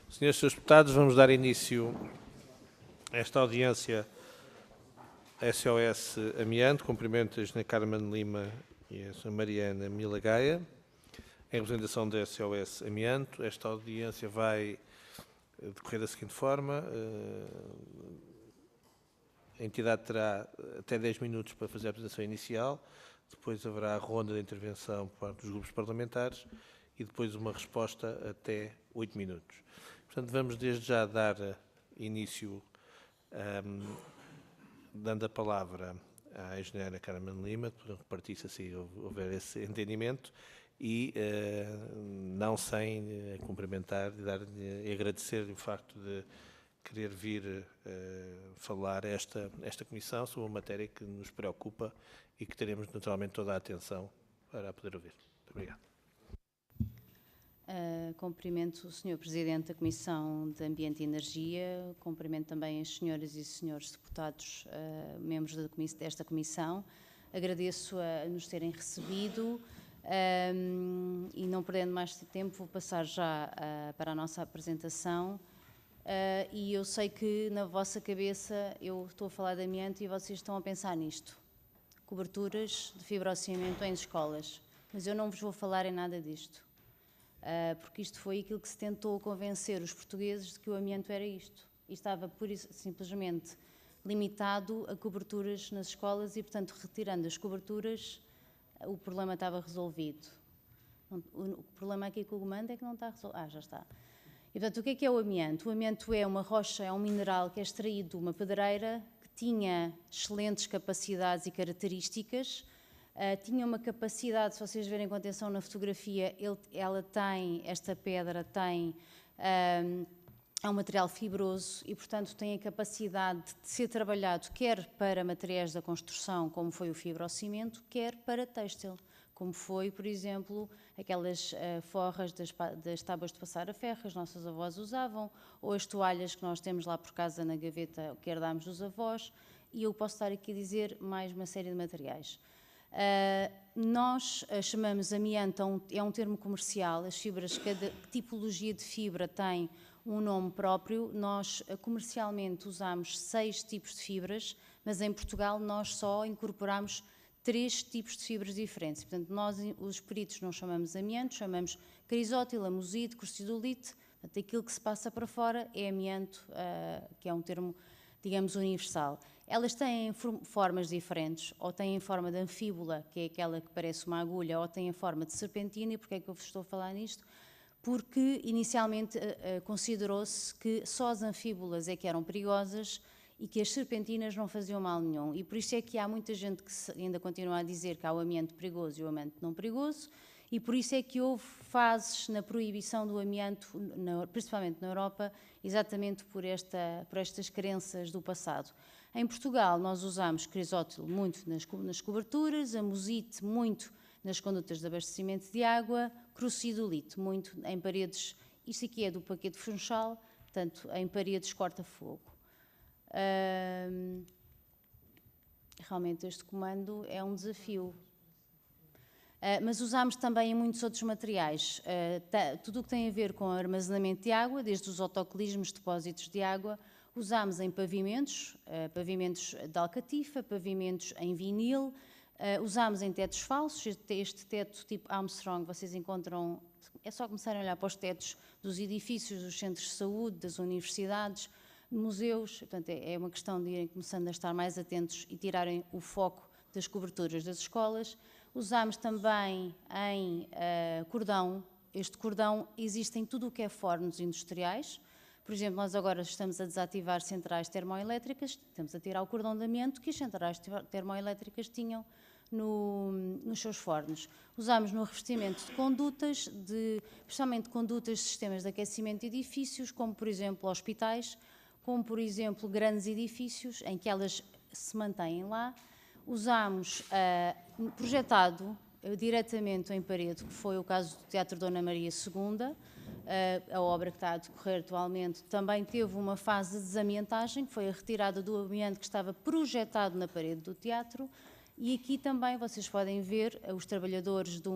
Senhores e Srs. Deputados, vamos dar início a esta audiência SOS Amianto. Cumprimento a Sra. Carmen Lima e a Sra. Mariana Mila Gaia, em representação da SOS Amianto. Esta audiência vai decorrer da seguinte forma. A entidade terá até 10 minutos para fazer a apresentação inicial, depois haverá a ronda de intervenção por parte dos grupos parlamentares e depois uma resposta até 8 minutos. Portanto, vamos desde já dar início, dando a palavra à engenheira Carmen Lima, para repartir-se assim houver esse entendimento, e não sem cumprimentar e agradecer-lhe o facto de querer vir falar esta comissão sobre uma matéria que nos preocupa e que teremos naturalmente toda a atenção para a poder ouvir. Muito obrigado. Cumprimento o Sr. Presidente da Comissão de Ambiente e Energia, cumprimento também as senhoras e senhores deputados, membros desta Comissão. Agradeço a nos terem recebido e, não perdendo mais tempo, vou passar já para a nossa apresentação. E eu sei que na vossa cabeça eu estou a falar de amianto e vocês estão a pensar nisto. Coberturas de fibrocimento em escolas. Mas eu não vos vou falar em nada disto. Porque isto foi aquilo que se tentou convencer os portugueses de que o amianto era isto. E estava simplesmente limitado a coberturas nas escolas e, portanto, retirando as coberturas, o problema estava resolvido. O problema aqui com o comando é que não está resolvido. Já está. E, portanto, o que é o amianto? O amianto é uma rocha, é um mineral que é extraído de uma pedreira que tinha excelentes capacidades e características. Tinha uma capacidade, se vocês verem com atenção na fotografia, esta pedra é um material fibroso e, portanto, tem a capacidade de ser trabalhado quer para materiais da construção, como foi o fibrocimento, quer para têxtil, como foi, por exemplo, aquelas forras das tábuas de passar a ferro que as nossas avós usavam, ou as toalhas que nós temos lá por casa na gaveta que herdámos dos avós, e eu posso estar aqui a dizer mais uma série de materiais. Nós chamamos amianto, é um termo comercial, as fibras, cada tipologia de fibra tem um nome próprio. Nós comercialmente usamos 6 tipos de fibras, mas em Portugal nós só incorporamos 3 tipos de fibras diferentes. Portanto, nós, os peritos, não chamamos amianto, chamamos crisótil, amosite, corcidolite. Portanto, aquilo que se passa para fora é amianto, que é um termo, digamos, universal. Elas têm formas diferentes, ou têm forma de anfíbola, que é aquela que parece uma agulha, ou têm a forma de serpentina. E porquê é que eu vos estou a falar nisto? Porque inicialmente considerou-se que só as anfíbolas é que eram perigosas e que as serpentinas não faziam mal nenhum. E por isso é que há muita gente que ainda continua a dizer que há o amianto perigoso e o amianto não perigoso, e por isso é que houve fases na proibição do amianto, principalmente na Europa, exatamente por estas crenças do passado. Em Portugal, nós usamos crisótilo muito nas coberturas, amosite muito nas condutas de abastecimento de água, crocidolite muito em paredes, isto aqui é do paquete funchal, portanto, em paredes corta-fogo. Realmente este comando é um desafio. Mas usamos também em muitos outros materiais, tudo o que tem a ver com armazenamento de água, desde os autocolismos, depósitos de água. Usamos em pavimentos, pavimentos de alcatifa, pavimentos em vinil, usamos em tetos falsos. Este teto tipo Armstrong, vocês encontram, é só começarem a olhar para os tetos dos edifícios, dos centros de saúde, das universidades, museus. Portanto, é uma questão de irem começando a estar mais atentos e tirarem o foco das coberturas das escolas. Usamos também em cordão. Este cordão existe em tudo o que é fornos industriais. Por exemplo, nós agora estamos a desativar centrais termoelétricas, estamos a tirar o cordão de amianto que as centrais termoelétricas tinham nos seus fornos. Usamos no revestimento de condutas, principalmente condutas de sistemas de aquecimento de edifícios, como por exemplo hospitais, como por exemplo grandes edifícios em que elas se mantêm lá. Usamos projetado diretamente em parede, que foi o caso do Teatro Dona Maria II, a obra que está a decorrer atualmente, também teve uma fase de desamiantagem, que foi a retirada do amianto que estava projetado na parede do teatro. E aqui também vocês podem ver os trabalhadores de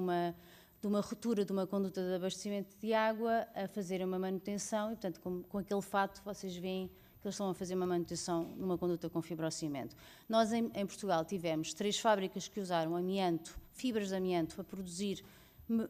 de uma ruptura de uma conduta de abastecimento de água a fazerem uma manutenção e, portanto, com aquele fato, vocês veem que eles estão a fazer uma manutenção numa conduta com fibrocimento. Nós, em Portugal, tivemos 3 fábricas que usaram amianto, fibras de amianto, para produzir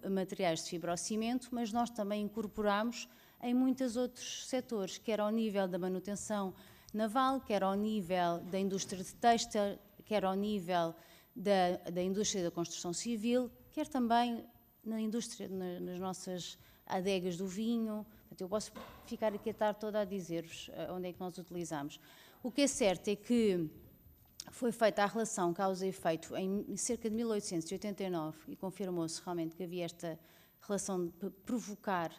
materiais de fibrocimento, mas nós também incorporamos em muitos outros setores, quer ao nível da manutenção naval, quer ao nível da indústria de têxtil, quer ao nível da indústria da construção civil, quer também na indústria, nas nossas adegas do vinho. Eu posso ficar aqui a tarde toda a dizer-vos onde é que nós utilizamos. O que é certo é que foi feita a relação causa e efeito em cerca de 1889 e confirmou-se realmente que havia esta relação de provocar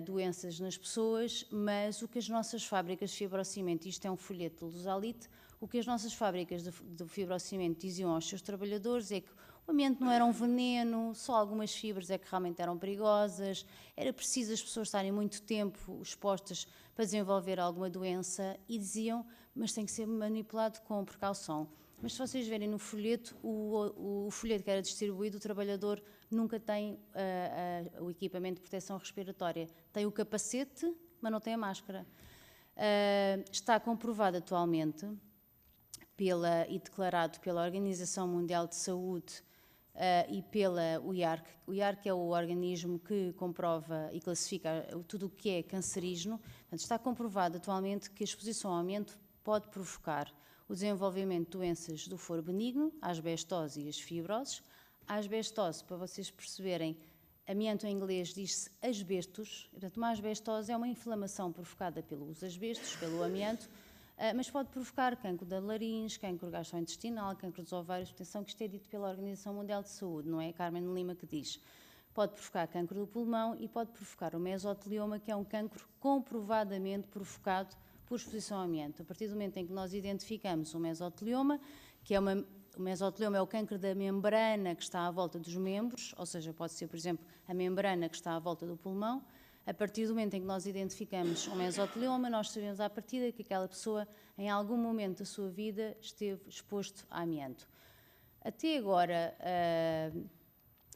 doenças nas pessoas, mas o que as nossas fábricas de fibrocimento, isto é um folheto de Lusalite, o que as nossas fábricas de fibrocimento diziam aos seus trabalhadores é que o ambiente não era um veneno, só algumas fibras é que realmente eram perigosas, era preciso as pessoas estarem muito tempo expostas para desenvolver alguma doença e diziam, mas tem que ser manipulado com precaução. Mas se vocês verem no folheto, o folheto que era distribuído, o trabalhador nunca tem o equipamento de proteção respiratória. Tem o capacete, mas não tem a máscara. Está comprovado atualmente e declarado pela Organização Mundial de Saúde e pela UIARC. O IARC é o organismo que comprova e classifica tudo o que é cancerígeno. Portanto, está comprovado atualmente que a exposição ao amianto pode provocar o desenvolvimento de doenças do foro benigno, a asbestose e as fibroses. A asbestose, para vocês perceberem, amianto em inglês diz-se asbestos, portanto, uma asbestose é uma inflamação provocada pelos asbestos, pelo amianto, mas pode provocar cancro da laringe, cancro gastrointestinal, cancro dos ovários. Atenção que isto é dito pela Organização Mundial de Saúde, não é a Carmen Lima que diz. Pode provocar cancro do pulmão e pode provocar o mesotelioma, que é um cancro comprovadamente provocado por exposição ao amianto. A partir do momento em que nós identificamos o mesotelioma, o mesotelioma é o cancro da membrana que está à volta dos membros, ou seja, pode ser, por exemplo, a membrana que está à volta do pulmão. A partir do momento em que nós identificamos o mesotelioma, nós sabemos à partida que aquela pessoa, em algum momento da sua vida, esteve exposto a amianto. Até agora,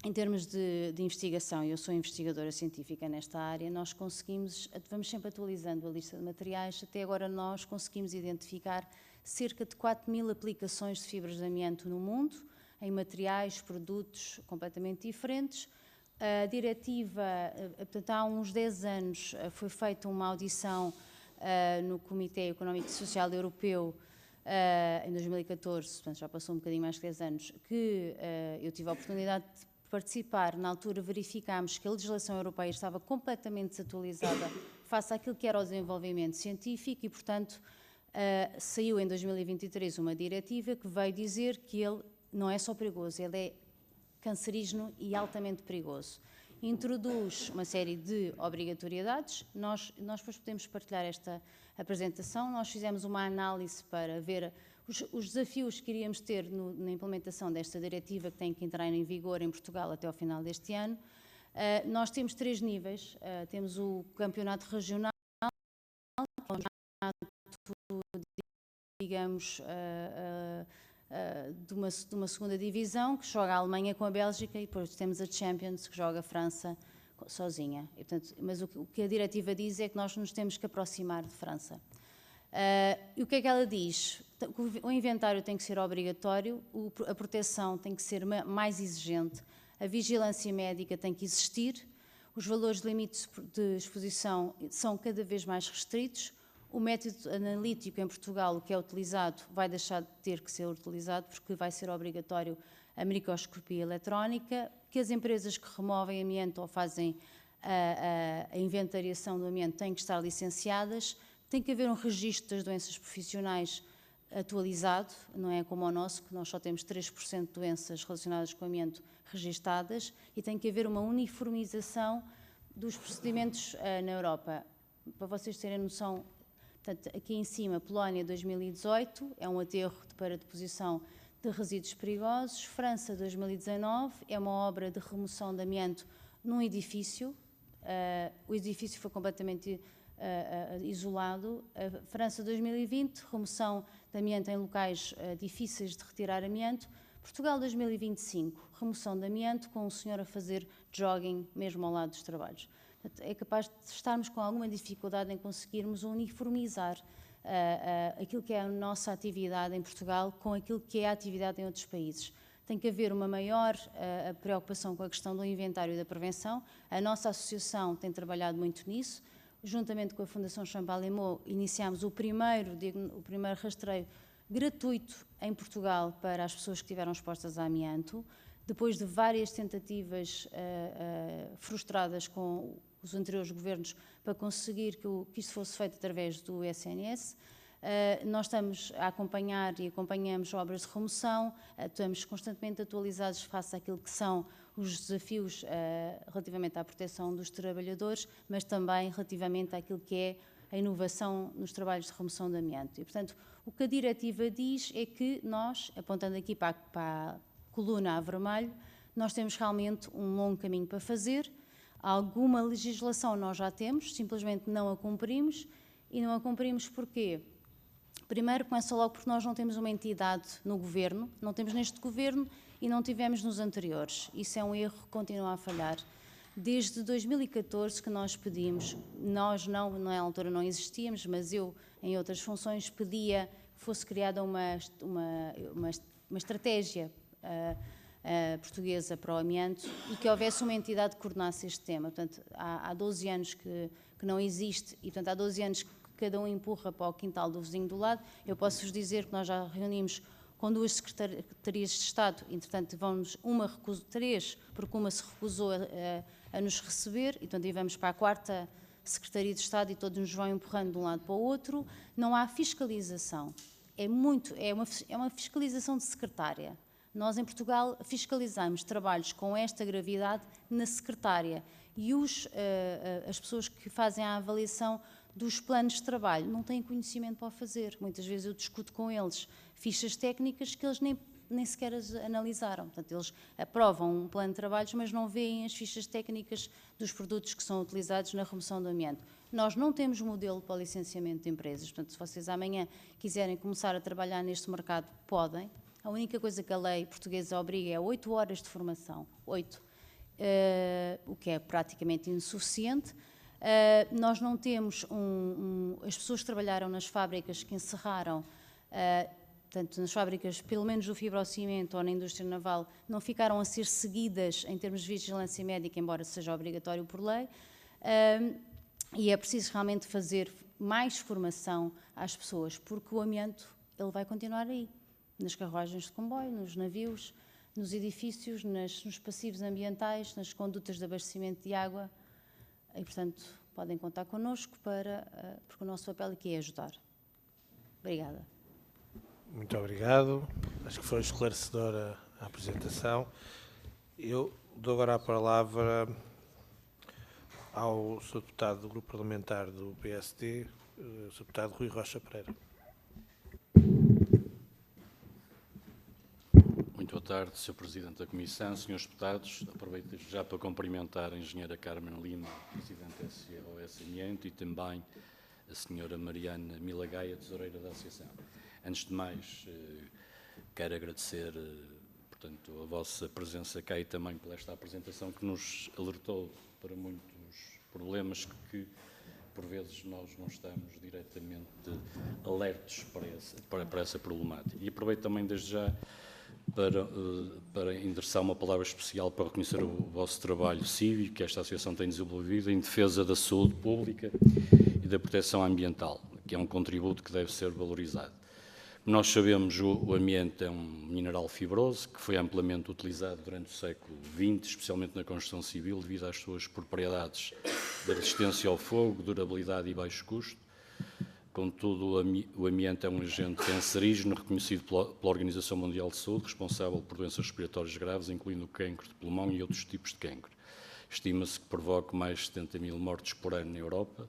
em termos de investigação, eu sou investigadora científica nesta área, nós conseguimos, vamos sempre atualizando a lista de materiais, até agora nós conseguimos identificar cerca de 4.000 aplicações de fibras de amianto no mundo, em materiais, produtos completamente diferentes. A diretiva, portanto, há uns 10 anos foi feita uma audição no Comitê Económico e Social Europeu em 2014, portanto já passou um bocadinho mais de 10 anos, que eu tive a oportunidade de participar. Na altura verificámos que a legislação europeia estava completamente desatualizada face àquilo que era o desenvolvimento científico e, portanto, saiu em 2023 uma diretiva que veio dizer que ele não é só perigoso, ele é cancerígeno e altamente perigoso. Introduz uma série de obrigatoriedades, nós depois podemos partilhar esta apresentação, nós fizemos uma análise para ver os desafios que iríamos ter na implementação desta diretiva que tem que entrar em vigor em Portugal até ao final deste ano. Nós temos 3 níveis, temos o campeonato regional, digamos, de uma segunda divisão, que joga a Alemanha com a Bélgica, e depois temos a Champions, que joga a França sozinha. E, portanto, mas o que a diretiva diz é que nós nos temos que aproximar de França. E o que é que ela diz? O inventário tem que ser obrigatório, a proteção tem que ser mais exigente, a vigilância médica tem que existir, os valores limites de exposição são cada vez mais restritos. O método analítico em Portugal, o que é utilizado, vai deixar de ter que ser utilizado porque vai ser obrigatório a microscopia eletrónica, que as empresas que removem amianto ou fazem a inventariação do amianto têm que estar licenciadas, tem que haver um registro das doenças profissionais atualizado, não é como o nosso, que nós só temos 3% de doenças relacionadas com o amianto registadas, e tem que haver uma uniformização dos procedimentos na Europa. Para vocês terem noção, portanto, aqui em cima, Polónia 2018, é um aterro para deposição de resíduos perigosos. França 2019, é uma obra de remoção de amianto num edifício. O edifício foi completamente isolado. França 2020, remoção de amianto em locais difíceis de retirar amianto. Portugal 2025, remoção de amianto com o senhor a fazer jogging mesmo ao lado dos trabalhos. Portanto, é capaz de estarmos com alguma dificuldade em conseguirmos uniformizar aquilo que é a nossa atividade em Portugal com aquilo que é a atividade em outros países. Tem que haver uma maior preocupação com a questão do inventário e da prevenção. A nossa associação tem trabalhado muito nisso. Juntamente com a Fundação Champalimau, iniciámos o primeiro rastreio gratuito em Portugal para as pessoas que estiveram expostas a amianto, depois de várias tentativas frustradas com os anteriores governos para conseguir que isto fosse feito através do SNS. Nós estamos a acompanhar e acompanhamos obras de remoção, estamos constantemente atualizados face àquilo que são os desafios relativamente à proteção dos trabalhadores, mas também relativamente àquilo que é a inovação nos trabalhos de remoção de amianto. E, portanto, o que a diretiva diz é que nós, apontando aqui para a coluna a vermelho, nós temos realmente um longo caminho para fazer. Alguma legislação nós já temos, simplesmente não a cumprimos. E não a cumprimos porquê? Primeiro, começa logo porque nós não temos uma entidade no governo, não temos neste governo e não tivemos nos anteriores. Isso é um erro que continua a falhar. Desde 2014 que nós pedimos, nós na altura não existíamos, mas eu, em outras funções, pedia que fosse criada uma estratégia portuguesa para o amianto e que houvesse uma entidade que coordenasse este tema. Portanto, há 12 anos que não existe e, portanto, há 12 anos que cada um empurra para o quintal do vizinho do lado. Eu posso-vos dizer que nós já reunimos com 2 secretarias de Estado, entretanto, três, porque uma se recusou a nos receber, e, portanto, vamos para a 4ª Secretaria de Estado e todos nos vão empurrando de um lado para o outro. Não há fiscalização. É uma fiscalização de secretária. Nós, em Portugal, fiscalizamos trabalhos com esta gravidade na secretária e as pessoas que fazem a avaliação dos planos de trabalho não têm conhecimento para o fazer. Muitas vezes eu discuto com eles fichas técnicas que eles nem sequer as analisaram. Portanto, eles aprovam um plano de trabalhos, mas não veem as fichas técnicas dos produtos que são utilizados na remoção do amianto. Nós não temos modelo para o licenciamento de empresas. Portanto, se vocês amanhã quiserem começar a trabalhar neste mercado, podem. A única coisa que a lei portuguesa obriga é 8 horas de formação. 8. O que é praticamente insuficiente. Nós não temos as pessoas que trabalharam nas fábricas que encerraram, portanto, nas fábricas, pelo menos do fibrocimento ou na indústria naval, não ficaram a ser seguidas em termos de vigilância médica, embora seja obrigatório por lei, e é preciso realmente fazer mais formação às pessoas, porque o amianto ele vai continuar aí, nas carruagens de comboio, nos navios, nos edifícios, nos passivos ambientais, nas condutas de abastecimento de água. E, portanto, podem contar connosco porque o nosso papel aqui é ajudar. Obrigada. Muito obrigado. Acho que foi esclarecedora a apresentação. Eu dou agora a palavra ao Sr. Deputado do Grupo Parlamentar do PSD, o Sr. Deputado Rui Rocha Pereira. Muito boa tarde, Sr. Presidente da Comissão, Srs. Deputados. Aproveito já para cumprimentar a Engenheira Carmen Lima, Presidente da SOS Amianto, e também a Sra. Mariana Milagaia, Tesoureira da Associação. Antes de mais, quero agradecer, portanto, a vossa presença cá e também por esta apresentação que nos alertou para muitos problemas que por vezes nós não estamos diretamente alertos para essa problemática. E aproveito também desde já para endereçar uma palavra especial para reconhecer o vosso trabalho cívico que esta associação tem desenvolvido em defesa da saúde pública e da proteção ambiental, que é um contributo que deve ser valorizado. Nós sabemos que o amianto é um mineral fibroso que foi amplamente utilizado durante o século XX, especialmente na construção civil, devido às suas propriedades de resistência ao fogo, durabilidade e baixo custo. Contudo, o amianto é um agente cancerígeno reconhecido pela Organização Mundial de Saúde, responsável por doenças respiratórias graves, incluindo o cancro de pulmão e outros tipos de cancro. Estima-se que provoca mais de 70.000 mortes por ano na Europa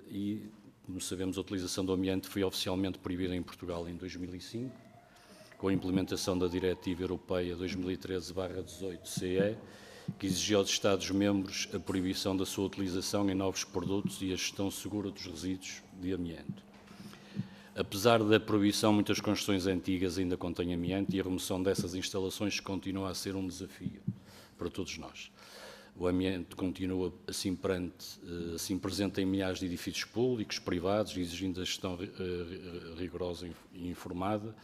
e, como sabemos, a utilização do amianto foi oficialmente proibida em Portugal em 2005, com a implementação da Diretiva Europeia 2013/18/CE, que exigiu aos Estados-membros a proibição da sua utilização em novos produtos e a gestão segura dos resíduos de amianto. Apesar da proibição, muitas construções antigas ainda contêm amianto e a remoção dessas instalações continua a ser um desafio para todos nós. O amianto continua assim presente em milhares de edifícios públicos, privados, exigindo a gestão rigorosa e informada,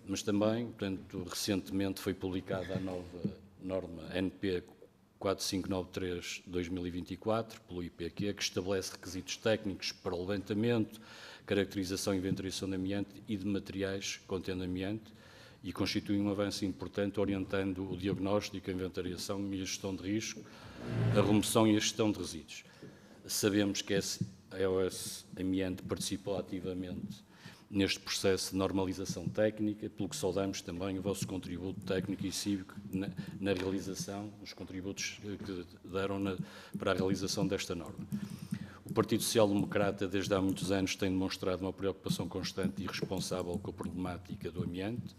mas também, portanto, recentemente foi publicada a nova norma NP 4593/2024, pelo IPQ, que estabelece requisitos técnicos para o levantamento, caracterização e inventariação de amianto e de materiais contendo amianto, e constitui um avanço importante orientando o diagnóstico, a inventariação e a gestão de risco, a remoção e a gestão de resíduos. Sabemos que a SOS Amianto participou ativamente neste processo de normalização técnica, pelo que saudamos também o vosso contributo técnico e cívico na realização, os contributos que deram para a realização desta norma. O Partido Social Democrata, desde há muitos anos, tem demonstrado uma preocupação constante e responsável com a problemática do amianto.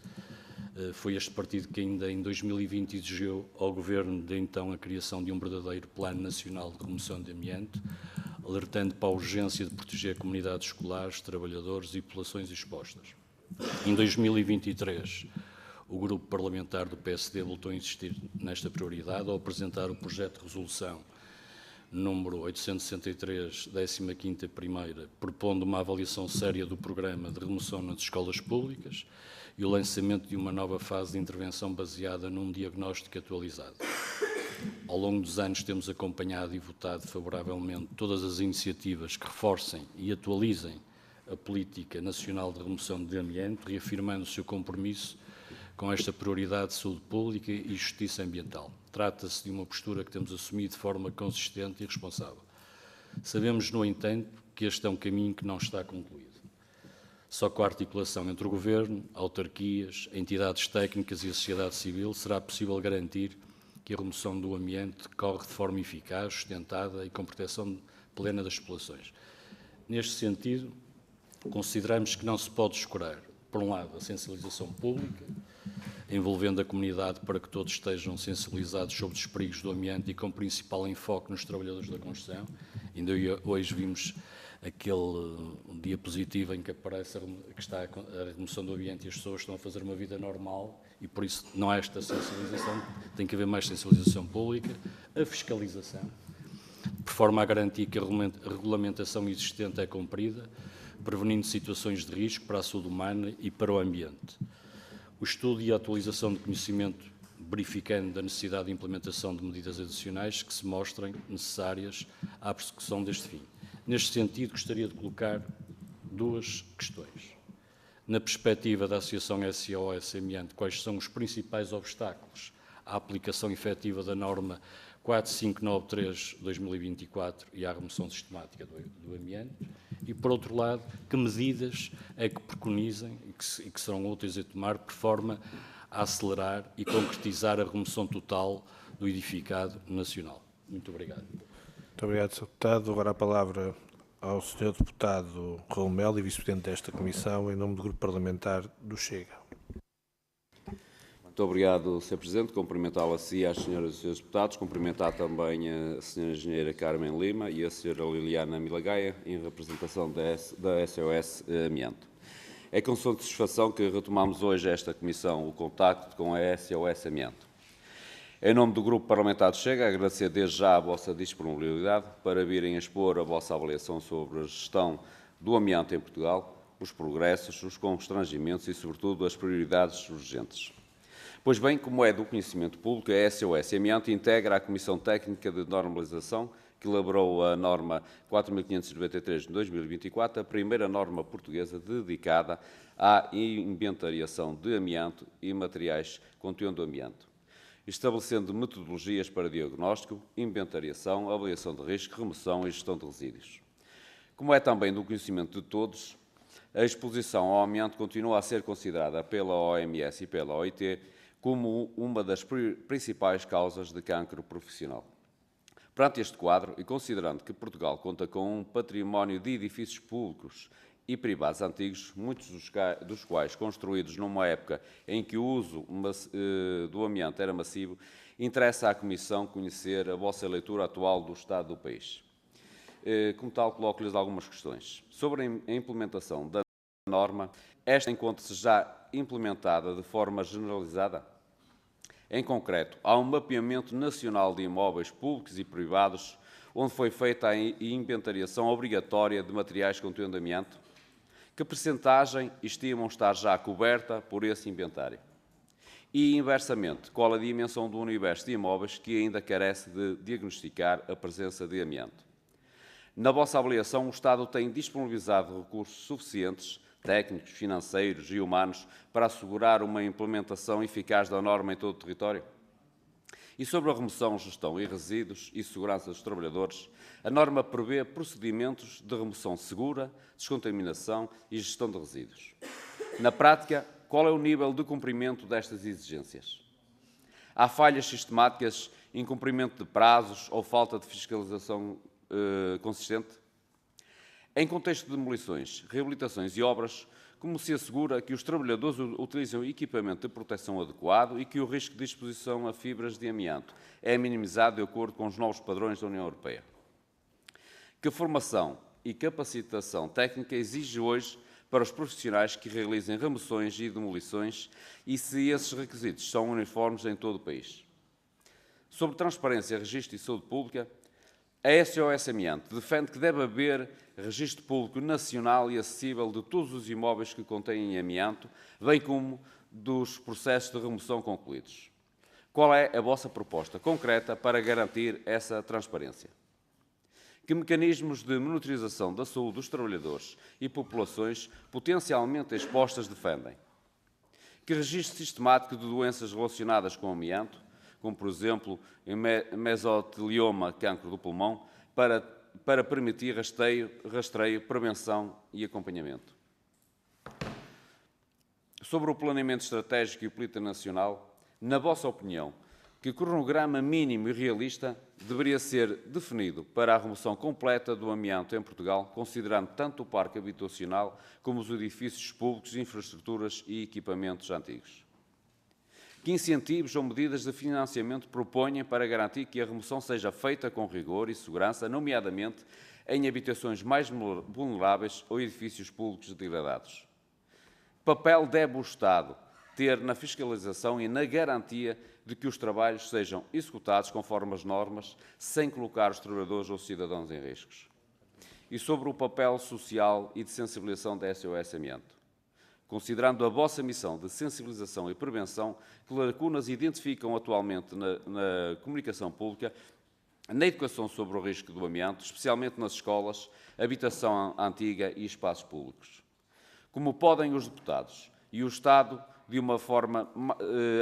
Foi este partido que ainda em 2020 exigiu ao Governo de então a criação de um verdadeiro Plano Nacional de Remoção de Amianto, alertando para a urgência de proteger comunidades escolares, trabalhadores e populações expostas. Em 2023, o grupo parlamentar do PSD voltou a insistir nesta prioridade ao apresentar o projeto de resolução número 863, 15ª primeira, propondo uma avaliação séria do programa de remoção nas escolas públicas e o lançamento de uma nova fase de intervenção baseada num diagnóstico atualizado. Ao longo dos anos temos acompanhado e votado favoravelmente todas as iniciativas que reforcem e atualizem a política nacional de remoção de amianto, reafirmando o seu compromisso com esta prioridade de saúde pública e justiça ambiental. Trata-se de uma postura que temos assumido de forma consistente e responsável. Sabemos, no entanto, que este é um caminho que não está concluído. Só com a articulação entre o Governo, autarquias, entidades técnicas e a sociedade civil será possível garantir que a remoção do amianto decorre de forma eficaz, sustentada e com proteção plena das populações. Neste sentido, consideramos que não se pode descurar, por um lado, a sensibilização pública, envolvendo a comunidade para que todos estejam sensibilizados sobre os perigos do amianto e com principal enfoque nos trabalhadores da construção. Ainda hoje vimos aquele diapositivo em que aparece que está a remoção do amianto e as pessoas estão a fazer uma vida normal e por isso não há esta sensibilização, tem que haver mais sensibilização pública, a fiscalização, por forma a garantir que a regulamentação existente é cumprida, prevenindo situações de risco para a saúde humana e para o ambiente. O estudo e a atualização de conhecimento, verificando a necessidade de implementação de medidas adicionais que se mostrem necessárias à persecução deste fim. Neste sentido, gostaria de colocar duas questões. Na perspectiva da Associação SOS Amianto, quais são os principais obstáculos à aplicação efetiva da norma 4593/2024 e à remoção sistemática do amianto? E, por outro lado, que medidas é que preconizem e que serão úteis a tomar por forma a acelerar e concretizar a remoção total do edificado nacional? Muito obrigado. Muito obrigado, Sr. Deputado. Agora a palavra ao Sr. Deputado Raul Melo, Vice-Presidente desta Comissão, em nome do Grupo Parlamentar do Chega. Muito obrigado, Sr. Presidente. Cumprimentá-lo a si e às senhoras e senhores deputados. Cumprimentar também a Sra. Engenheira Carmen Lima e a Sra. Liliana Milagaia, em representação da SOS Amianto. É com satisfação que retomamos hoje esta Comissão o contacto com a SOS Amianto. Em nome do Grupo Parlamentar do Chega, agradecer desde já a vossa disponibilidade para virem expor a vossa avaliação sobre a gestão do amianto em Portugal, os progressos, os constrangimentos e, sobretudo, as prioridades urgentes. Pois bem, como é do conhecimento público, a SOS Amianto integra a Comissão Técnica de Normalização que elaborou a norma 4593 de 2024, a primeira norma portuguesa dedicada à inventariação de amianto e materiais contendo amianto, estabelecendo metodologias para diagnóstico, inventariação, avaliação de risco, remoção e gestão de resíduos. Como é também do conhecimento de todos, a exposição ao amianto continua a ser considerada pela OMS e pela OIT como uma das principais causas de cancro profissional. Perante este quadro, e considerando que Portugal conta com um património de edifícios públicos e privados antigos, muitos dos quais construídos numa época em que o uso do amianto era massivo, interessa à Comissão conhecer a vossa leitura atual do estado do país. como tal, coloco-lhes algumas questões. Sobre a implementação da norma, esta encontra-se já implementada de forma generalizada? Em concreto, há um mapeamento nacional de imóveis públicos e privados, onde foi feita a inventariação obrigatória de materiais contendo amianto? Que percentagem estimam estar já coberta por esse inventário? E, inversamente, qual a dimensão do universo de imóveis que ainda carece de diagnosticar a presença de amianto? Na vossa avaliação, o Estado tem disponibilizado recursos suficientes, técnicos, financeiros e humanos, para assegurar uma implementação eficaz da norma em todo o território? E sobre a remoção, gestão e resíduos e segurança dos trabalhadores, a norma prevê procedimentos de remoção segura, descontaminação e gestão de resíduos. Na prática, qual é o nível de cumprimento destas exigências? Há falhas sistemáticas, incumprimento de prazos ou falta de fiscalização consistente? Em contexto de demolições, reabilitações e obras, como se assegura que os trabalhadores utilizam equipamento de proteção adequado e que o risco de exposição a fibras de amianto é minimizado de acordo com os novos padrões da União Europeia? Que formação e capacitação técnica exige hoje para os profissionais que realizem remoções e demolições e se esses requisitos são uniformes em todo o país? Sobre transparência, registro e saúde pública, a SOS Amianto defende que deve haver registro público nacional e acessível de todos os imóveis que contêm amianto, bem como dos processos de remoção concluídos. Qual é a vossa proposta concreta para garantir essa transparência? Que mecanismos de monitorização da saúde dos trabalhadores e populações potencialmente expostas defendem? Que registro sistemático de doenças relacionadas com amianto, como, por exemplo, mesotelioma, cancro do pulmão, para permitir rastreio, prevenção e acompanhamento? Sobre o planeamento estratégico e política nacional, na vossa opinião, que cronograma mínimo e realista deveria ser definido para a remoção completa do amianto em Portugal, considerando tanto o parque habitacional como os edifícios públicos, infraestruturas e equipamentos antigos? Que incentivos ou medidas de financiamento propõem para garantir que a remoção seja feita com rigor e segurança, nomeadamente em habitações mais vulneráveis ou edifícios públicos degradados? Papel deve o Estado ter na fiscalização e na garantia de que os trabalhos sejam executados conforme as normas, sem colocar os trabalhadores ou cidadãos em riscos? E sobre o papel social e de sensibilização da SOS Amianto? Considerando a vossa missão de sensibilização e prevenção, que lacunas identificam atualmente na comunicação pública, na educação sobre o risco do amianto, especialmente nas escolas, habitação antiga e espaços públicos? Como podem os deputados e o Estado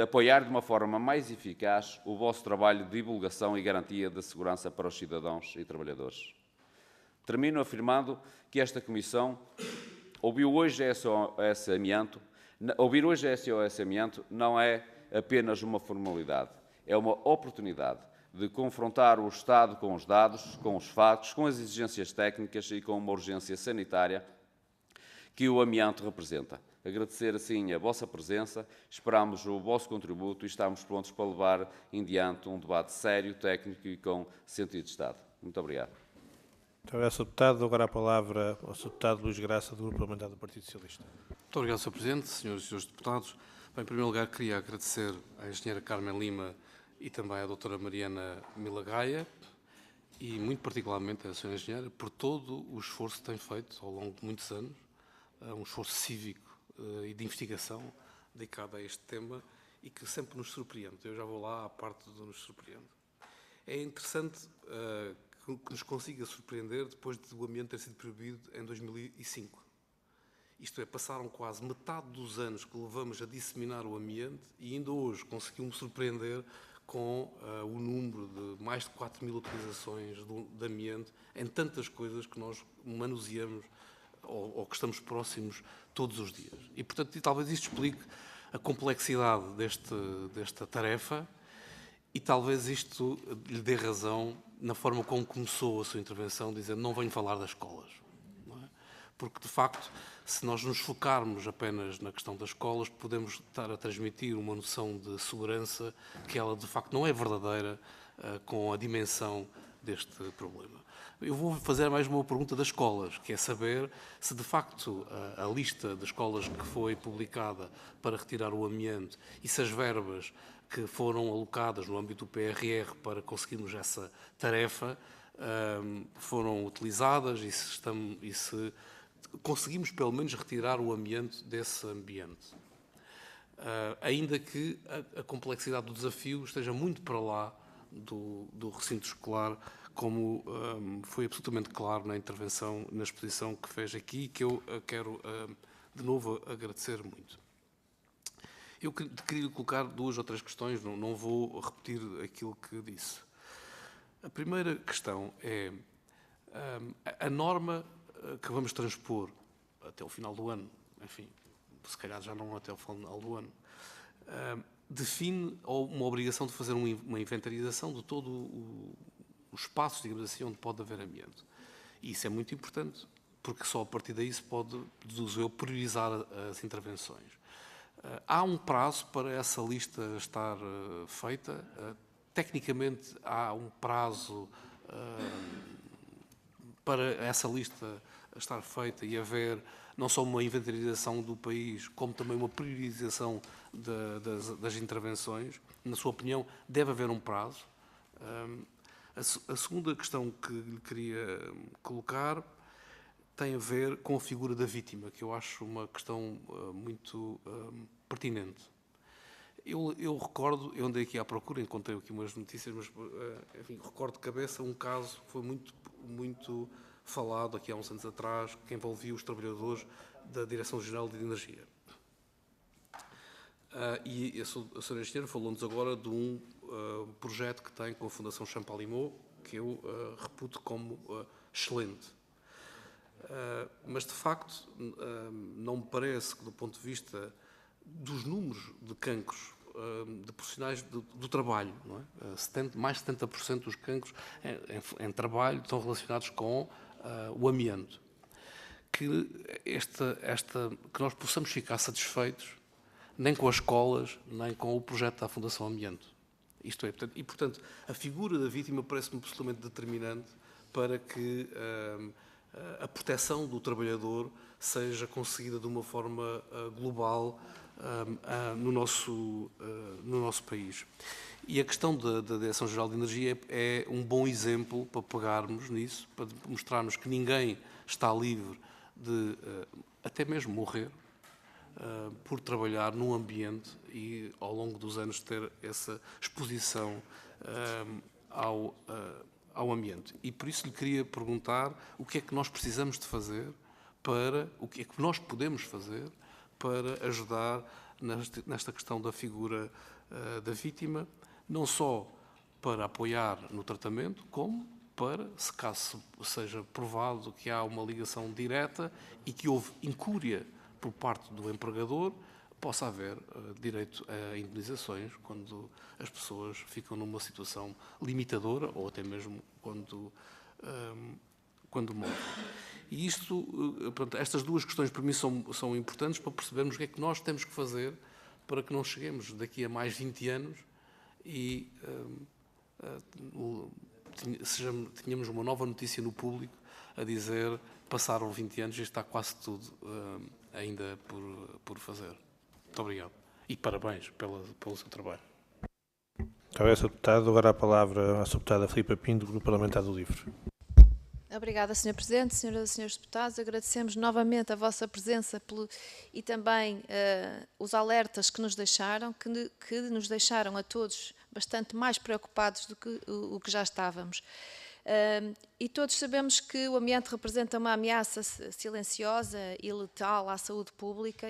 apoiar de uma forma mais eficaz o vosso trabalho de divulgação e garantia da segurança para os cidadãos e trabalhadores? Termino afirmando que esta Comissão ouvir hoje a SOS Amianto não é apenas uma formalidade, é uma oportunidade de confrontar o Estado com os dados, com os factos, com as exigências técnicas e com uma urgência sanitária que o amianto representa. Agradecer, assim, a vossa presença, esperamos o vosso contributo e estamos prontos para levar em diante um debate sério, técnico e com sentido de Estado. Muito obrigado. Muito obrigado, Sr. Deputado. Dou agora a palavra ao Sr. Deputado Luís Graça, do Grupo Parlamentar do Partido Socialista. Muito obrigado, Sr. Presidente, senhoras e senhores deputados. Bem, em primeiro lugar, queria agradecer à engenheira Carmen Lima e também à doutora Mariana Milagaia e, muito particularmente, à senhora engenheira, por todo o esforço que tem feito ao longo de muitos anos, um esforço cívico e de investigação dedicado a este tema e que sempre nos surpreende. Eu já vou lá à parte do nos surpreende. É interessante que nos consiga surpreender depois do amianto ter sido proibido em 2005. Isto é, passaram quase metade dos anos que levamos a disseminar o amianto e ainda hoje conseguimos surpreender com o número de mais de 4.000 utilizações de amianto em tantas coisas que nós manuseamos ou que estamos próximos todos os dias. E, portanto, talvez isto explique a complexidade desta tarefa e talvez isto lhe dê razão na forma como começou a sua intervenção, dizendo não venho falar das escolas. Não é? Porque, de facto, se nós nos focarmos apenas na questão das escolas, podemos estar a transmitir uma noção de segurança que ela, de facto, não é verdadeira com a dimensão deste problema. Eu vou fazer mais uma pergunta das escolas, que é saber se de facto a lista de escolas que foi publicada para retirar o amianto e se as verbas que foram alocadas no âmbito do PRR para conseguirmos essa tarefa foram utilizadas e se conseguimos pelo menos retirar o amianto desse ambiente. Ainda que a complexidade do desafio esteja muito para lá do recinto escolar, como foi absolutamente claro na intervenção, na exposição que fez aqui, que eu quero de novo agradecer muito. Eu queria colocar 2 ou 3 questões, não vou repetir aquilo que disse. A primeira questão é a norma que vamos transpor até o final do ano, enfim, se calhar já não até o final do ano, define uma obrigação de fazer uma inventarização de todo os espaços, digamos assim, onde pode haver amianto. E isso é muito importante, porque só a partir daí se pode, deduzo eu, priorizar as intervenções. Há um prazo para essa lista estar feita? Tecnicamente, há um prazo para essa lista estar feita e haver não só uma inventarização do país, como também uma priorização das intervenções? Na sua opinião, deve haver um prazo? A segunda questão que lhe queria colocar tem a ver com a figura da vítima, que eu acho uma questão muito pertinente. Eu recordo, eu andei aqui à procura, encontrei aqui umas notícias, mas enfim, recordo de cabeça um caso que foi muito falado aqui há uns anos atrás, que envolvia os trabalhadores da Direção-Geral de Energia. E a Sra. Engenheira falou-nos agora de um projeto que tem com a Fundação Champalimau, que eu reputo como excelente. Mas, de facto, não me parece que, do ponto de vista dos números de cancros de profissionais do trabalho, não é? Mais de 70% dos cancros em trabalho estão relacionados com o amianto. Que nós possamos ficar satisfeitos nem com as escolas, nem com o projeto da Fundação Amianto. Isto é, portanto, a figura da vítima parece-me absolutamente determinante para que a proteção do trabalhador seja conseguida de uma forma global no nosso país. E a questão da Direção-Geral de Energia é um bom exemplo para pegarmos nisso, para mostrarmos que ninguém está livre de até mesmo morrer por trabalhar num ambiente e, ao longo dos anos, ter essa exposição ao ambiente. E por isso lhe queria perguntar o que é que nós precisamos de fazer o que é que nós podemos fazer para ajudar nesta questão da figura da vítima, não só para apoiar no tratamento, como para, se caso seja provado que há uma ligação direta e que houve incúria por parte do empregador, possa haver direito a indemnizações quando as pessoas ficam numa situação limitadora ou até mesmo quando morrem. E isto, pronto, estas 2 questões para mim são importantes para percebermos o que é que nós temos que fazer para que não cheguemos daqui a mais 20 anos e tenhamos uma nova notícia no público a dizer passaram 20 anos e está quase tudo ainda por fazer. Muito obrigado. E parabéns pelo seu trabalho. Muito obrigado, Sr. Deputado. Agora a palavra à Sra. Deputada Filipa Pinto, do Grupo Parlamentar do LIVRE. Obrigada, Sr. Presidente, Senhoras e Senhores Deputados. Agradecemos novamente a vossa presença e também os alertas que nos deixaram, que nos deixaram a todos bastante mais preocupados do que o que já estávamos. E todos sabemos que o amianto representa uma ameaça silenciosa e letal à saúde pública,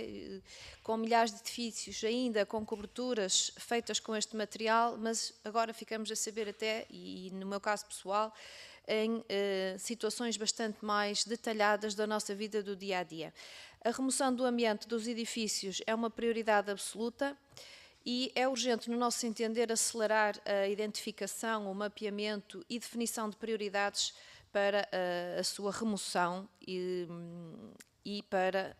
com milhares de edifícios ainda com coberturas feitas com este material, mas agora ficamos a saber até, e no meu caso pessoal, em situações bastante mais detalhadas da nossa vida do dia-a-dia. A remoção do amianto dos edifícios é uma prioridade absoluta e é urgente, no nosso entender, acelerar a identificação, o mapeamento e definição de prioridades para a sua remoção e para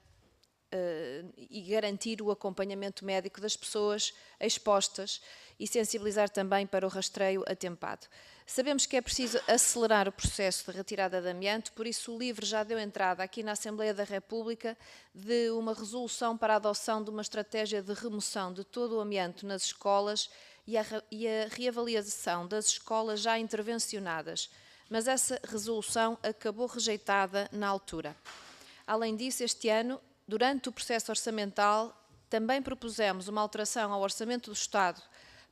e garantir o acompanhamento médico das pessoas expostas e sensibilizar também para o rastreio atempado. Sabemos que é preciso acelerar o processo de retirada de amianto, por isso o LIVRE já deu entrada aqui na Assembleia da República de uma resolução para a adoção de uma estratégia de remoção de todo o amianto nas escolas e a reavaliação das escolas já intervencionadas, mas essa resolução acabou rejeitada na altura. Além disso, este ano, durante o processo orçamental, também propusemos uma alteração ao Orçamento do Estado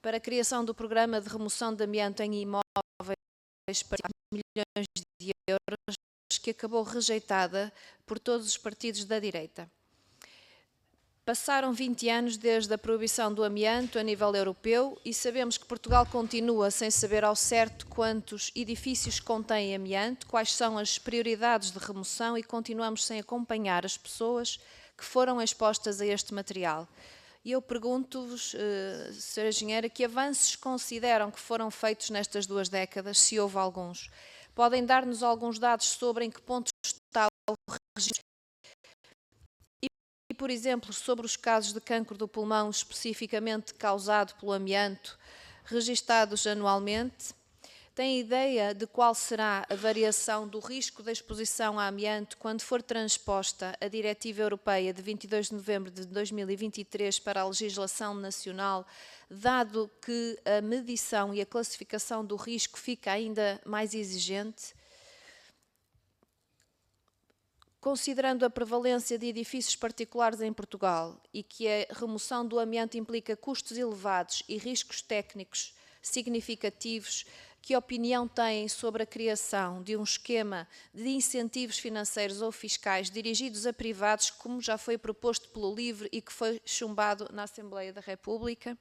para a criação do Programa de Remoção de Amianto em Imóveis para 4 milhões de euros, que acabou rejeitada por todos os partidos da direita. Passaram 20 anos desde a proibição do amianto a nível europeu e sabemos que Portugal continua sem saber ao certo quantos edifícios contêm amianto, quais são as prioridades de remoção e continuamos sem acompanhar as pessoas que foram expostas a este material. E eu pergunto-vos, Sra. Engenheira, que avanços consideram que foram feitos nestas 2 décadas, se houve alguns? Podem dar-nos alguns dados sobre em que ponto está o registro? E, por exemplo, sobre os casos de cancro do pulmão especificamente causado pelo amianto, registados anualmente? Tem ideia de qual será a variação do risco de exposição a amianto quando for transposta a Diretiva Europeia de 22 de novembro de 2023 para a legislação nacional, dado que a medição e a classificação do risco fica ainda mais exigente? Considerando a prevalência de edifícios particulares em Portugal e que a remoção do amianto implica custos elevados e riscos técnicos significativos, que opinião têm sobre a criação de um esquema de incentivos financeiros ou fiscais dirigidos a privados, como já foi proposto pelo LIVRE e que foi chumbado na Assembleia da República?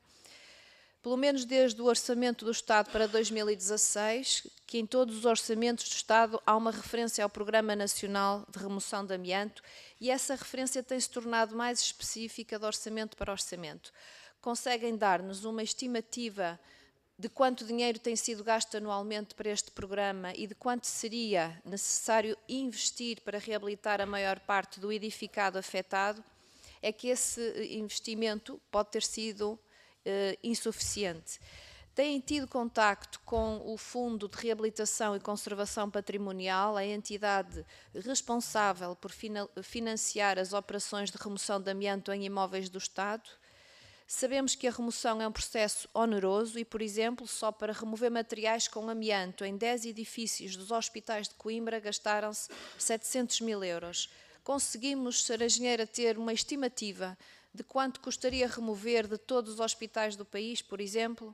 Pelo menos desde o Orçamento do Estado para 2016, que em todos os orçamentos do Estado há uma referência ao Programa Nacional de Remoção de Amianto e essa referência tem-se tornado mais específica de orçamento para orçamento. Conseguem dar-nos uma estimativa de quanto dinheiro tem sido gasto anualmente para este programa e de quanto seria necessário investir para reabilitar a maior parte do edificado afetado? É que esse investimento pode ter sido insuficiente. Têm tido contacto com o Fundo de Reabilitação e Conservação Patrimonial, a entidade responsável por financiar as operações de remoção de amianto em imóveis do Estado? Sabemos que a remoção é um processo oneroso e, por exemplo, só para remover materiais com amianto em 10 edifícios dos hospitais de Coimbra gastaram-se 700 mil euros. Conseguimos, Sra. Engenheira, ter uma estimativa de quanto custaria remover de todos os hospitais do país, por exemplo?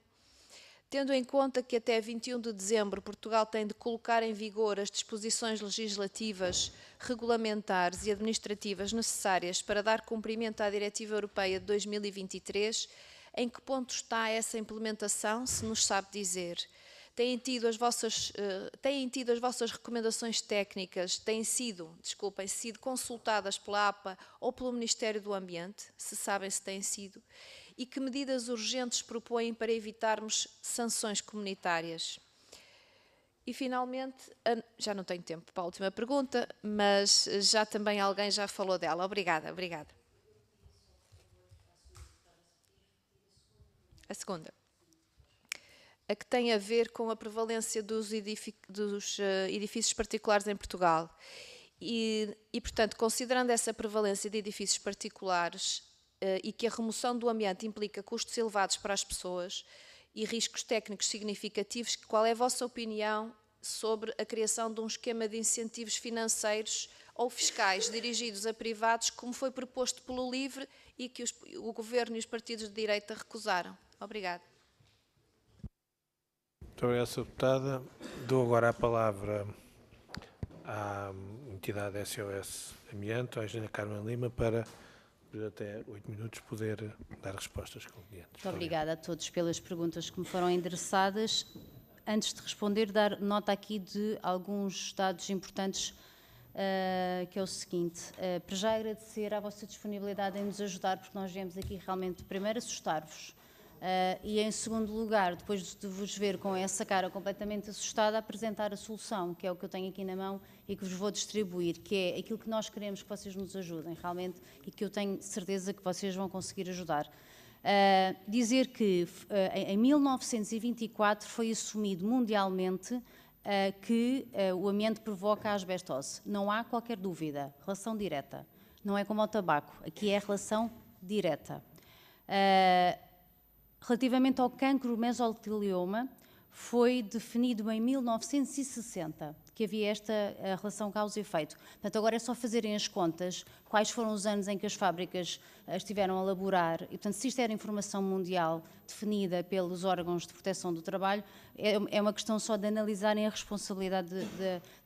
Tendo em conta que até 21 de dezembro Portugal tem de colocar em vigor as disposições legislativas, regulamentares e administrativas necessárias para dar cumprimento à Diretiva Europeia de 2023, em que ponto está essa implementação, se nos sabe dizer? Têm tido as vossas recomendações técnicas, têm sido consultadas pela APA ou pelo Ministério do Ambiente, se sabem se têm sido? E que medidas urgentes propõem para evitarmos sanções comunitárias? E, finalmente, já não tenho tempo para a última pergunta, mas já também alguém já falou dela. Obrigada, obrigada. A segunda. A que tem a ver com a prevalência dos edifícios particulares em Portugal. E, portanto, considerando essa prevalência de edifícios particulares, e que a remoção do amianto implica custos elevados para as pessoas e riscos técnicos significativos, qual é a vossa opinião sobre a criação de um esquema de incentivos financeiros ou fiscais dirigidos a privados, como foi proposto pelo LIVRE e que o Governo e os partidos de direita recusaram? Obrigada. Muito obrigado, Sra. Deputada. Dou agora a palavra à entidade SOS Amianto, à Engenheira Carmen Lima, para por até 8 minutos poder dar respostas convenientes. Muito obrigada a todos pelas perguntas que me foram endereçadas. Antes de responder, dar nota aqui de alguns dados importantes, que é o seguinte. Para já agradecer a vossa disponibilidade em nos ajudar, porque nós viemos aqui realmente, primeiro, assustar-vos, E, em segundo lugar, depois de vos ver com essa cara completamente assustada, apresentar a solução, que é o que eu tenho aqui na mão e que vos vou distribuir, que é aquilo que nós queremos que vocês nos ajudem, realmente, e que eu tenho certeza que vocês vão conseguir ajudar. Dizer que em 1924 foi assumido mundialmente que o amianto provoca a asbestose. Não há qualquer dúvida, relação direta. Não é como ao tabaco, aqui é relação direta. Relativamente ao cancro mesotelioma, foi definido em 1960 que havia esta relação causa e efeito. Portanto, agora é só fazerem as contas, quais foram os anos em que as fábricas estiveram a elaborar, e, portanto, se isto era informação mundial definida pelos órgãos de proteção do trabalho, é uma questão só de analisarem a responsabilidade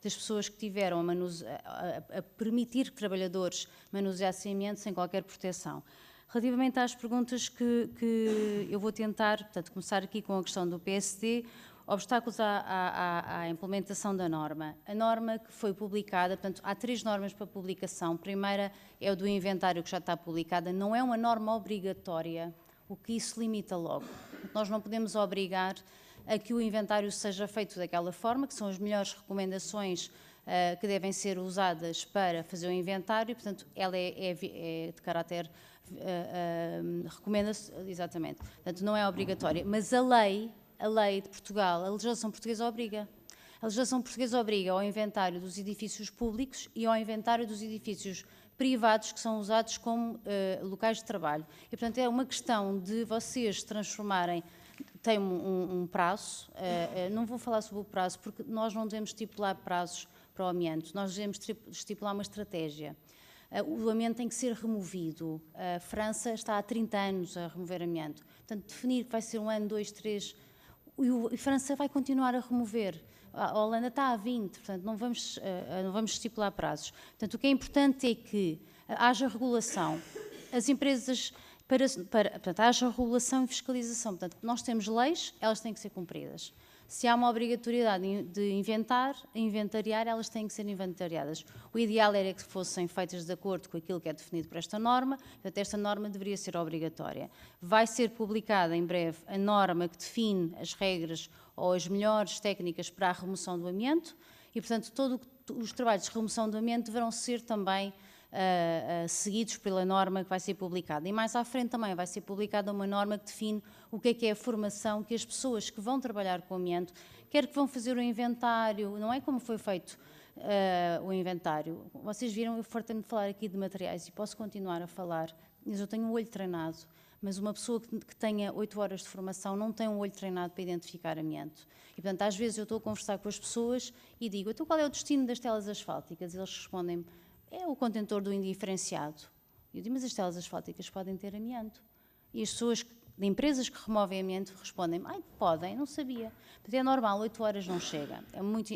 das pessoas que tiveram a permitir que trabalhadores manuseassem amianto sem qualquer proteção. Relativamente às perguntas que eu vou tentar, portanto, começar aqui com a questão do PSD, obstáculos à implementação da norma. A norma que foi publicada, portanto, há 3 normas para publicação. A primeira é o do inventário, que já está publicada. Não é uma norma obrigatória, o que isso limita logo. Nós não podemos obrigar a que o inventário seja feito daquela forma, que são as melhores recomendações que devem ser usadas para fazer o inventário, e, portanto, ela é de caráter recomenda-se, exatamente. Portanto, não é obrigatória, mas a lei de Portugal, a legislação portuguesa obriga. A legislação portuguesa obriga ao inventário dos edifícios públicos e ao inventário dos edifícios privados que são usados como locais de trabalho. E, portanto, é uma questão de vocês transformarem, tem um prazo, não vou falar sobre o prazo, porque nós não devemos estipular prazos para o amianto, nós devemos estipular uma estratégia. O amianto tem que ser removido. A França está há 30 anos a remover amianto. Portanto, definir que vai ser 1 ano, 2, 3... E a França vai continuar a remover. A Holanda está há 20, portanto, não vamos estipular prazos. Portanto, o que é importante é que haja regulação. As empresas... portanto, haja regulação e fiscalização. Portanto, nós temos leis, elas têm que ser cumpridas. Se há uma obrigatoriedade de inventariar, elas têm que ser inventariadas. O ideal era que fossem feitas de acordo com aquilo que é definido por esta norma, portanto, esta norma deveria ser obrigatória. Vai ser publicada em breve a norma que define as regras ou as melhores técnicas para a remoção do amianto e, portanto, todos os trabalhos de remoção do amianto deverão ser também seguidos pela norma que vai ser publicada. E mais à frente também vai ser publicada uma norma que define o que é a formação que as pessoas que vão trabalhar com o amianto, quer que vão fazer o inventário, não é como foi feito o inventário. Vocês viram, eu fartei-me de falar aqui de materiais e posso continuar a falar, mas eu tenho um olho treinado, mas uma pessoa que tenha 8 horas de formação não tem um olho treinado para identificar amianto. E, portanto, às vezes eu estou a conversar com as pessoas e digo, então qual é o destino das telas asfálticas? E eles respondem-me, é o contentor do indiferenciado. Eu digo, mas as telas asfálticas podem ter amianto. E as pessoas de empresas que removem amianto respondem-me, podem, não sabia. Portanto, é normal, 8 horas não chega,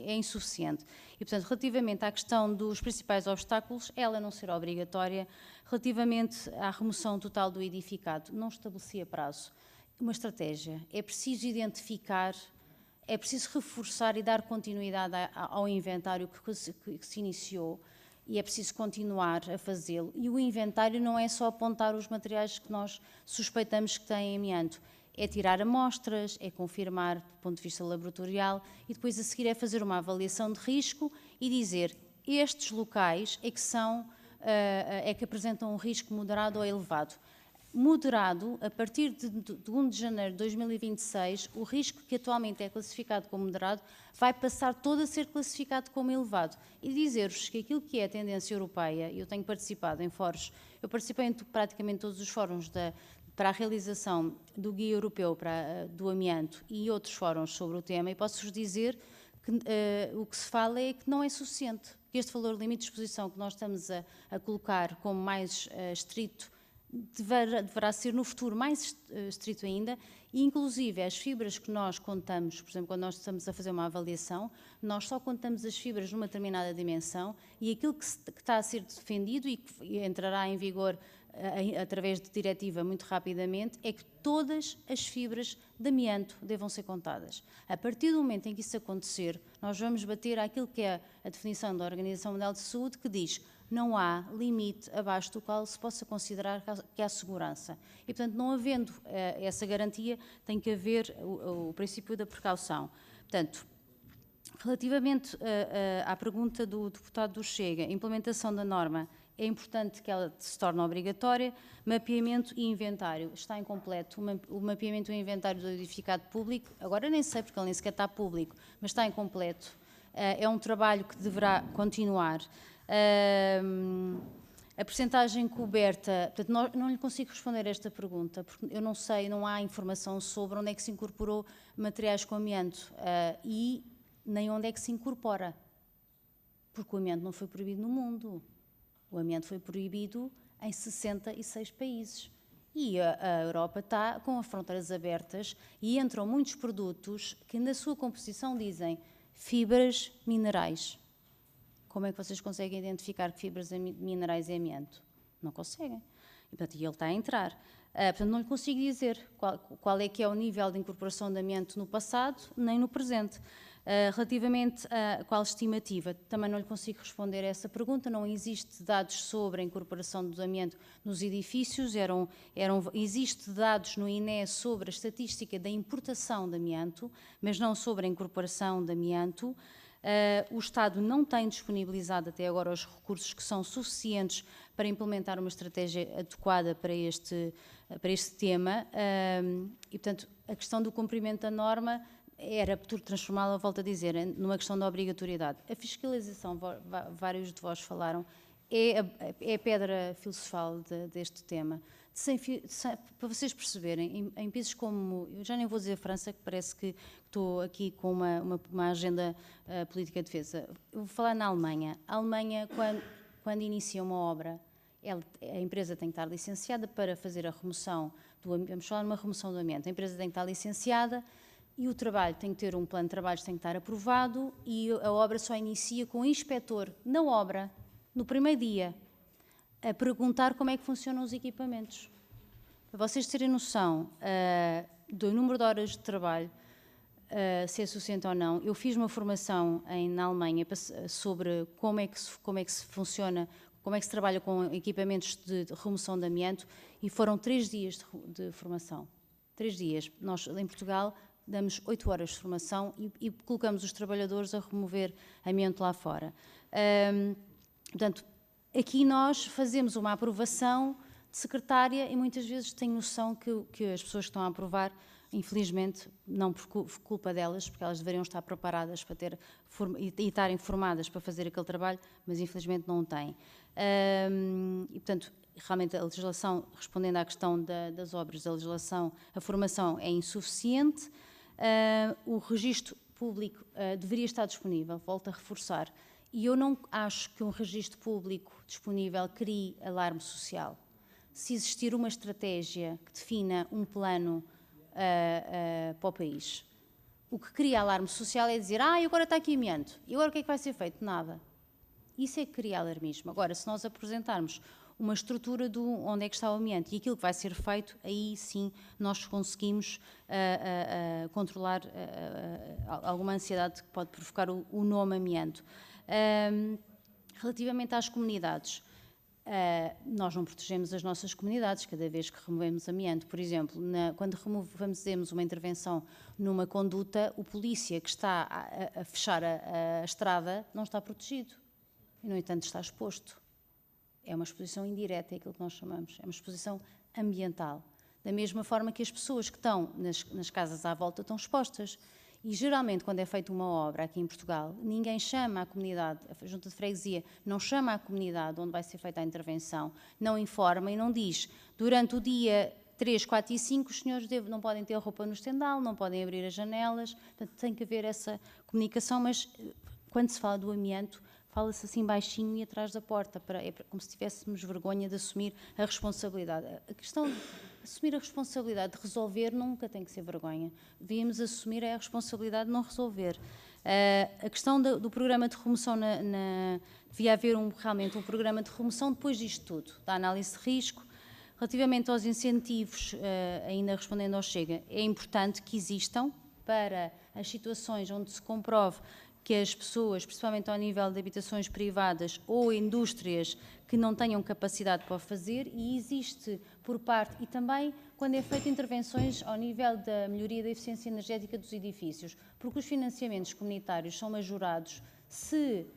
é insuficiente. E, portanto, relativamente à questão dos principais obstáculos, ela não será obrigatória. Relativamente à remoção total do edificado, não estabelecia prazo. Uma estratégia, é preciso identificar, é preciso reforçar e dar continuidade ao inventário que se iniciou, e é preciso continuar a fazê-lo. E o inventário não é só apontar os materiais que nós suspeitamos que têm amianto, é tirar amostras, é confirmar do ponto de vista laboratorial e depois a seguir é fazer uma avaliação de risco e dizer estes locais é que apresentam um risco moderado ou elevado. Moderado, a partir de 1 de janeiro de 2026, o risco que atualmente é classificado como moderado vai passar todo a ser classificado como elevado. E dizer-vos que aquilo que é a tendência europeia, eu tenho participado em fóruns, eu participei em praticamente todos os fóruns para a realização do Guia Europeu do Amianto e outros fóruns sobre o tema, e posso-vos dizer que o que se fala é que não é suficiente, que este valor limite de exposição que nós estamos a colocar como mais estrito deverá ser no futuro mais estrito ainda, e inclusive as fibras que nós contamos, por exemplo, quando nós estamos a fazer uma avaliação, nós só contamos as fibras numa determinada dimensão e aquilo que está a ser defendido e que entrará em vigor através de diretiva muito rapidamente, é que todas as fibras de amianto devam ser contadas. A partir do momento em que isso acontecer, nós vamos bater àquilo que é a definição da Organização Mundial de Saúde, que diz não há limite abaixo do qual se possa considerar que há segurança. E, portanto, não havendo essa garantia, tem que haver o princípio da precaução. Portanto, relativamente à pergunta do deputado do Chega, a implementação da norma, é importante que ela se torne obrigatória. Mapeamento e inventário. Está incompleto. O mapeamento e o inventário do edificado público, agora nem sei porque ele nem sequer está público, mas está incompleto. É um trabalho que deverá continuar. A percentagem coberta, portanto, não lhe consigo responder a esta pergunta, porque eu não sei, não há informação sobre onde é que se incorporou materiais com amianto e nem onde é que se incorpora, porque o amianto não foi proibido no mundo. O amianto foi proibido em 66 países. E a Europa está com as fronteiras abertas e entram muitos produtos que na sua composição dizem fibras minerais. Como é que vocês conseguem identificar que fibras minerais é amianto? Não conseguem. E, portanto, ele está a entrar. Portanto, não lhe consigo dizer qual é que é o nível de incorporação de amianto no passado, nem no presente. Relativamente a qual estimativa, também não lhe consigo responder a essa pergunta. Não existe dados sobre a incorporação do amianto nos edifícios. Existe dados no INE sobre a estatística da importação de amianto, mas não sobre a incorporação de amianto. O Estado não tem disponibilizado até agora os recursos que são suficientes para implementar uma estratégia adequada para este tema e, portanto, a questão do cumprimento da norma era transformá-la, volto a dizer, numa questão da obrigatoriedade. A fiscalização, vários de vós falaram, é a pedra filosofal deste tema. Para vocês perceberem, em países como, eu já nem vou dizer a França, que parece que estou aqui com uma agenda política de defesa. Eu vou falar na Alemanha. A Alemanha, quando inicia uma obra, a empresa tem que estar licenciada para fazer a remoção vamos falar numa remoção do amianto. A empresa tem que estar licenciada e o trabalho tem que ter um plano de trabalhos, tem que estar aprovado e a obra só inicia com o inspetor na obra, no primeiro dia, a perguntar como é que funcionam os equipamentos. Para vocês terem noção do número de horas de trabalho, se é suficiente ou não, eu fiz uma formação na Alemanha sobre como é que se funciona, como é que se trabalha com equipamentos de remoção de amianto e foram 3 dias de formação. 3 dias. Nós, em Portugal, damos 8 horas de formação e colocamos os trabalhadores a remover amianto lá fora. Portanto, aqui nós fazemos uma aprovação de secretária e muitas vezes tenho noção que as pessoas que estão a aprovar, infelizmente, não por culpa delas, porque elas deveriam estar preparadas para e estarem formadas para fazer aquele trabalho, mas infelizmente não o têm. E, portanto, realmente a legislação, respondendo à questão das obras, a formação é insuficiente. O registro público deveria estar disponível, volto a reforçar, e eu não acho que um registro público disponível crie alarme social. Se existir uma estratégia que defina um plano para o país, o que cria alarme social é dizer, agora está aqui amianto, e agora o que é que vai ser feito? Nada. Isso é que cria alarmismo. Agora, se nós apresentarmos uma estrutura de onde é que está o amianto e aquilo que vai ser feito, aí sim nós conseguimos controlar alguma ansiedade que pode provocar o nome amianto. Relativamente às comunidades, nós não protegemos as nossas comunidades cada vez que removemos amianto. Por exemplo, quando fazemos uma intervenção numa conduta, o polícia que está a fechar a estrada não está protegido e, no entanto, está exposto. É uma exposição indireta, é aquilo que nós chamamos, é uma exposição ambiental. Da mesma forma que as pessoas que estão nas casas à volta estão expostas. E, geralmente, quando é feita uma obra aqui em Portugal, ninguém chama a comunidade, a Junta de Freguesia não chama a comunidade onde vai ser feita a intervenção, não informa e não diz, durante o dia 3, 4 e 5, os senhores não podem ter roupa no estendal, não podem abrir as janelas, portanto, tem que haver essa comunicação, mas quando se fala do amianto, fala-se assim baixinho e atrás da porta, como se tivéssemos vergonha de assumir a responsabilidade. A questão de assumir a responsabilidade de resolver nunca tem que ser vergonha. Devíamos assumir a responsabilidade de não resolver. A questão do programa de remoção, devia haver realmente um programa de remoção depois disto tudo, da análise de risco. Relativamente aos incentivos, ainda respondendo ao Chega, é importante que existam para as situações onde se comprove que as pessoas, principalmente ao nível de habitações privadas ou indústrias, que não tenham capacidade para o fazer, e existe por parte, e também quando é feito intervenções ao nível da melhoria da eficiência energética dos edifícios, porque os financiamentos comunitários são majorados se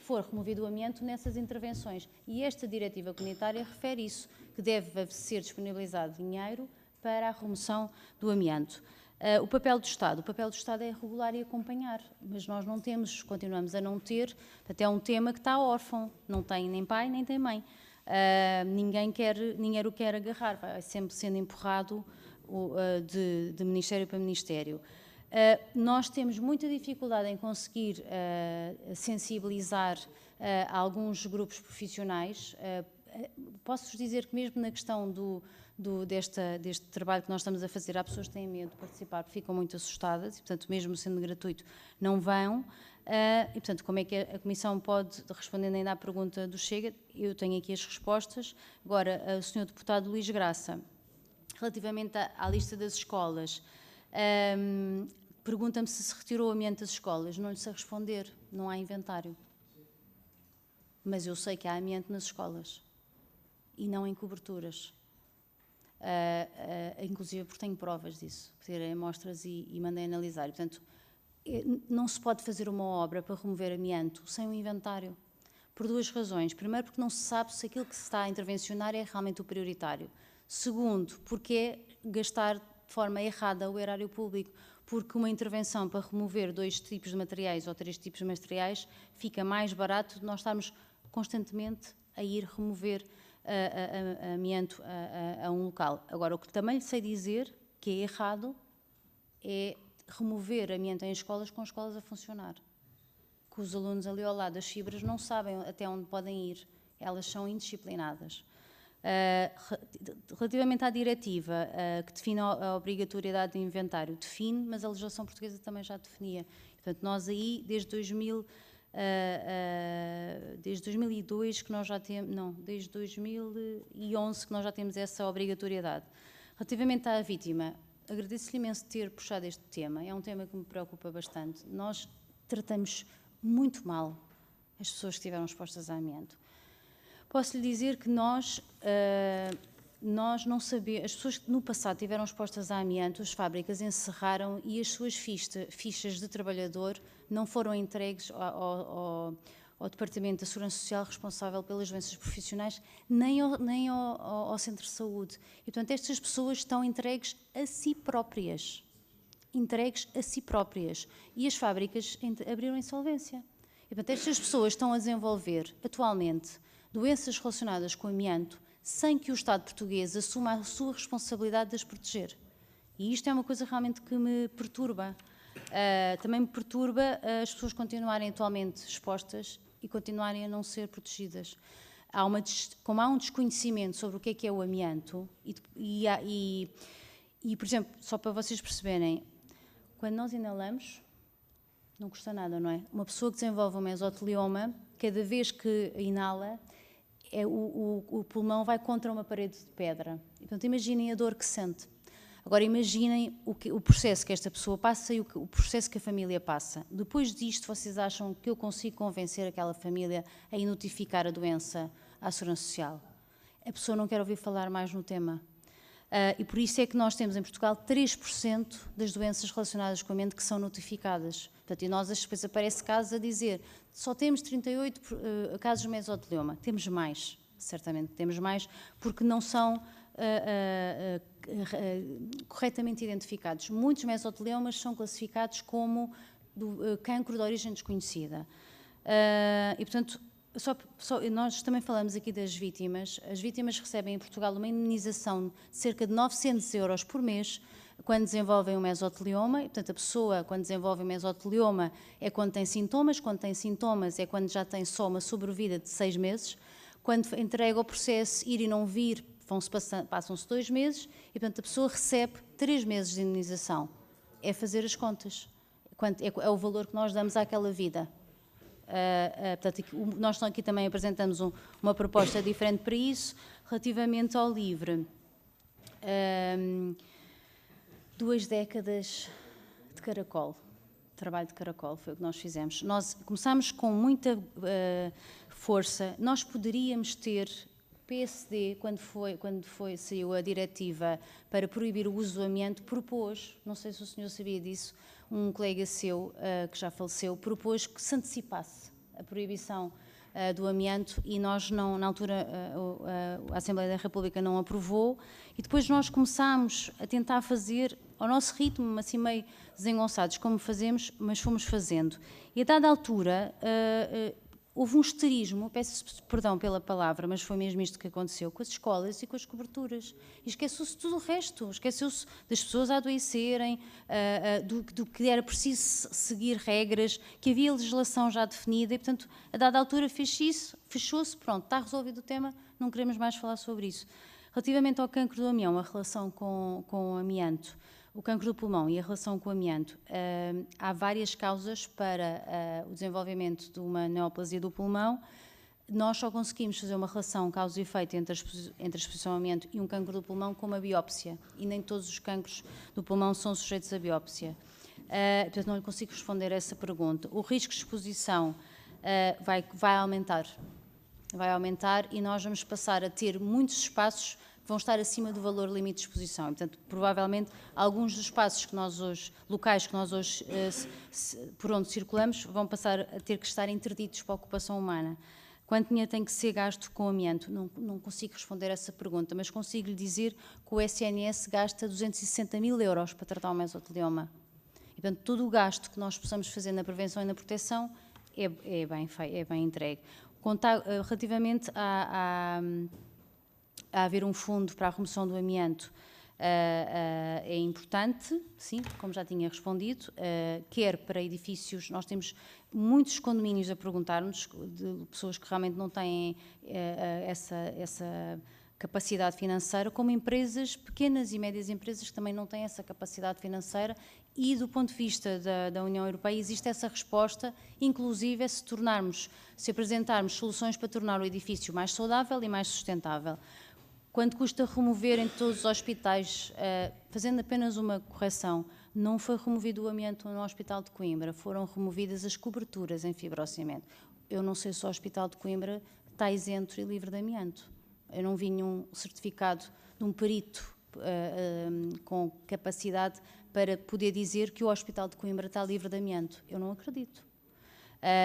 for removido o amianto nessas intervenções. E esta diretiva comunitária refere isso, que deve ser disponibilizado dinheiro para a remoção do amianto. O papel do Estado. O papel do Estado é regular e acompanhar, mas nós não temos, continuamos a não ter, até um tema que está órfão, não tem nem pai nem tem mãe. Ninguém o quer agarrar, vai sempre sendo empurrado de Ministério para Ministério. Nós temos muita dificuldade em conseguir sensibilizar alguns grupos profissionais. Posso-vos dizer que mesmo na questão deste trabalho que nós estamos a fazer, há pessoas que têm medo de participar, porque ficam muito assustadas, e, portanto, mesmo sendo gratuito, não vão. E, portanto, como é que a Comissão pode, respondendo ainda à pergunta do Chega, eu tenho aqui as respostas. Agora, o Sr. Deputado Luís Graça, relativamente à lista das escolas, pergunta-me se retirou o amianto das escolas. Não lhe sei responder, não há inventário. Mas eu sei que há amianto nas escolas e não em coberturas. Inclusive porque tenho provas disso, tirei amostras e mandei analisar. E, portanto, não se pode fazer uma obra para remover amianto sem um inventário, por duas razões. Primeiro, porque não se sabe se aquilo que se está a intervencionar é realmente o prioritário. Segundo, porque é gastar de forma errada o erário público, porque uma intervenção para remover 2 tipos de materiais ou 3 tipos de materiais fica mais barato de nós estarmos constantemente a ir remover amianto a um local. Agora, o que também lhe sei dizer que é errado é remover amianto em escolas com escolas a funcionar. Que os alunos ali ao lado das fibras não sabem até onde podem ir, elas são indisciplinadas. Relativamente à diretiva que define a obrigatoriedade de inventário, define, mas a legislação portuguesa também já definia. Portanto, nós aí, desde 2002 que nós já temos, não, desde 2011 que nós já temos essa obrigatoriedade. Relativamente à vítima, agradeço-lhe imenso ter puxado este tema, é um tema que me preocupa bastante. Nós tratamos muito mal as pessoas que estiveram expostas a amianto. Posso lhe dizer que nós não sabemos, as pessoas que no passado estiveram expostas a amianto, as fábricas encerraram e as suas fichas de trabalhador não foram entregues ao Departamento da Segurança Social responsável pelas doenças profissionais, nem ao Centro de Saúde. E, portanto, estas pessoas estão entregues a si próprias. E as fábricas abriram insolvência. E, portanto, estas pessoas estão a desenvolver, atualmente, doenças relacionadas com amianto, sem que o Estado português assuma a sua responsabilidade de as proteger. E isto é uma coisa realmente que me perturba. Também me perturba as pessoas continuarem atualmente expostas e continuarem a não ser protegidas. Como há um desconhecimento sobre o que é o amianto, e, por exemplo, só para vocês perceberem, quando nós inalamos, não custa nada, não é? Uma pessoa que desenvolve um mesotelioma, cada vez que inala, o pulmão vai contra uma parede de pedra. E, portanto, imaginem a dor que sente. Agora, imaginem o processo que esta pessoa passa e o processo que a família passa. Depois disto, vocês acham que eu consigo convencer aquela família a ir notificar a doença à Segurança Social? A pessoa não quer ouvir falar mais no tema. E por isso é que nós temos em Portugal 3% das doenças relacionadas com a mente que são notificadas. Portanto, e nós depois aparece casos a dizer só temos 38 casos de mesotelioma. Temos mais, certamente temos mais, porque não são corretamente identificados. Muitos mesoteliomas são classificados como cancro de origem desconhecida. E, portanto, nós também falamos aqui das vítimas. As vítimas recebem em Portugal uma indemnização de cerca de 900 € por mês quando desenvolvem um mesotelioma. E, portanto, a pessoa, quando desenvolve um mesotelioma, é quando tem sintomas. Quando tem sintomas, é quando já tem só uma sobrevida de 6 meses. Quando entrega o processo ir e não vir, passam-se 2 meses. E, portanto, a pessoa recebe 3 meses de indemnização. É fazer as contas. É o valor que nós damos àquela vida. Portanto, nós aqui também apresentamos uma proposta diferente para isso. Relativamente ao LIVRE, 2 décadas de caracol. trabalho de caracol, foi o que nós fizemos. Nós começámos com muita força. Nós poderíamos ter PSD, saiu a diretiva para proibir o uso do amianto, propôs, não sei se o senhor sabia disso, um colega seu, que já faleceu, propôs que se antecipasse a proibição do amianto e nós, não, na altura, a Assembleia da República não aprovou e depois nós começámos a tentar fazer ao nosso ritmo, assim meio desengonçados, como fazemos, mas fomos fazendo. E a dada altura, houve um histerismo, peço perdão pela palavra, mas foi mesmo isto que aconteceu, com as escolas e com as coberturas. E esqueceu-se tudo o resto, esqueceu-se das pessoas a adoecerem, do que era preciso seguir regras, que havia legislação já definida e, portanto, a dada altura fez-se isso, fechou-se, pronto, está resolvido o tema, não queremos mais falar sobre isso. Relativamente ao cancro do amião, a relação com o amianto, o cancro do pulmão e a relação com o amianto, há várias causas para o desenvolvimento de uma neoplasia do pulmão. Nós só conseguimos fazer uma relação causa e efeito entre a exposição ao amianto e um cancro do pulmão com uma biópsia. E nem todos os cancros do pulmão são sujeitos a biópsia. Portanto, não lhe consigo responder a essa pergunta. O risco de exposição vai aumentar. Vai aumentar e nós vamos passar a ter muitos espaços que vão estar acima do valor limite de exposição. E, portanto, provavelmente, alguns dos espaços que nós hoje, locais que nós hoje, por onde circulamos, vão passar a ter que estar interditos para a ocupação humana. Quanto dinheiro tem que ser gasto com amianto? Não consigo responder essa pergunta, mas consigo lhe dizer que o SNS gasta 260 mil euros para tratar o mesotelioma. E, portanto, todo o gasto que nós possamos fazer na prevenção e na proteção é bem entregue. Relativamente a haver um fundo para a remoção do amianto, é importante, sim, como já tinha respondido, quer para edifícios, nós temos muitos condomínios a perguntar-nos, de pessoas que realmente não têm essa capacidade financeira, como empresas, pequenas e médias empresas que também não têm essa capacidade financeira e do ponto de vista da União Europeia existe essa resposta, inclusive se apresentarmos soluções para tornar o edifício mais saudável e mais sustentável. Quanto custa remover em todos os hospitais, fazendo apenas uma correção, não foi removido o amianto no Hospital de Coimbra, foram removidas as coberturas em fibrocimento. Eu não sei se o Hospital de Coimbra está isento e livre de amianto. Eu não vi nenhum certificado de um perito com capacidade para poder dizer que o Hospital de Coimbra está livre de amianto. Eu não acredito.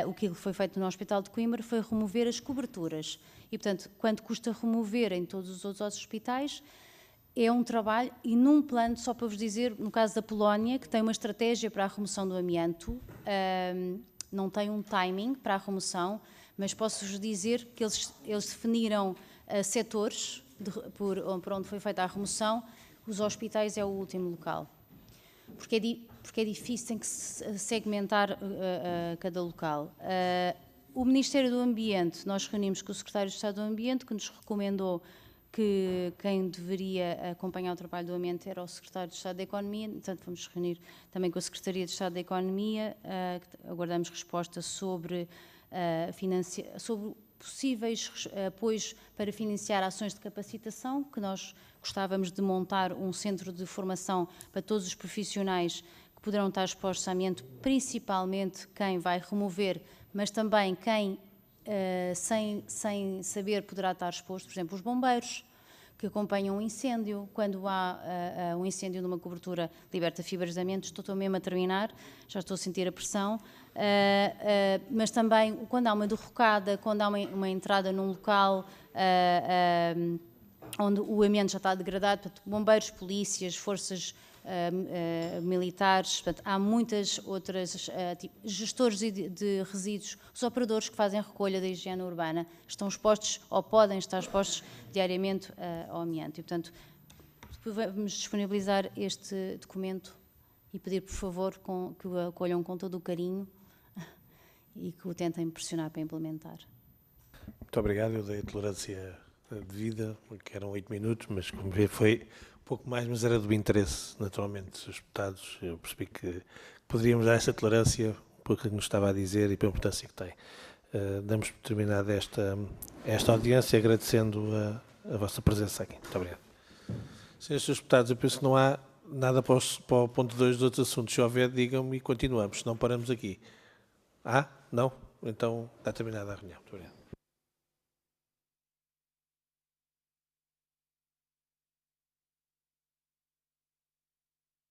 O que foi feito no Hospital de Coimbra foi remover as coberturas. E, portanto, quanto custa remover em todos os outros hospitais, é um trabalho, e num plano, só para vos dizer, no caso da Polónia, que tem uma estratégia para a remoção do amianto, não tem um timing para a remoção, mas posso-vos dizer que eles definiram setores por onde foi feita a remoção, os hospitais é o último local. Porque é difícil, tem que se segmentar cada local. O Ministério do Ambiente, nós reunimos com o Secretário de Estado do Ambiente, que nos recomendou que quem deveria acompanhar o trabalho do ambiente era o Secretário de Estado da Economia, portanto vamos reunir também com a Secretaria de Estado da Economia, aguardamos resposta sobre possíveis apoios para financiar ações de capacitação, que nós gostávamos de montar um centro de formação para todos os profissionais que poderão estar expostos a amianto, principalmente quem vai remover, mas também quem, sem saber, poderá estar exposto, por exemplo, os bombeiros, que acompanham um incêndio. Quando há um incêndio numa cobertura liberta fibras de amianto, estou mesmo a terminar, já estou a sentir a pressão, mas também quando há uma derrocada, quando há uma entrada num local onde o amianto já está degradado, portanto, bombeiros, polícias, forças militares, portanto, há muitas outras, gestores de resíduos, os operadores que fazem a recolha da higiene urbana, estão expostos ou podem estar expostos diariamente ao amianto. E, portanto, vamos disponibilizar este documento e pedir, por favor, que o acolham com todo o carinho e que o tentem pressionar para implementar. Muito obrigado, eu dei a tolerância devida, que eram 8 minutos, mas como vê foi pouco mais, mas era do interesse, naturalmente, dos deputados. Eu percebi que poderíamos dar essa tolerância por aquilo que nos estava a dizer e pela importância que tem. Damos por terminada esta audiência, agradecendo a vossa presença aqui. Muito obrigado. Senhores deputados, eu penso que não há Nada para o ponto 2 dos outros assuntos. Se houver, digam-me e continuamos, senão paramos aqui. Não? Então está terminada a reunião. Muito obrigado.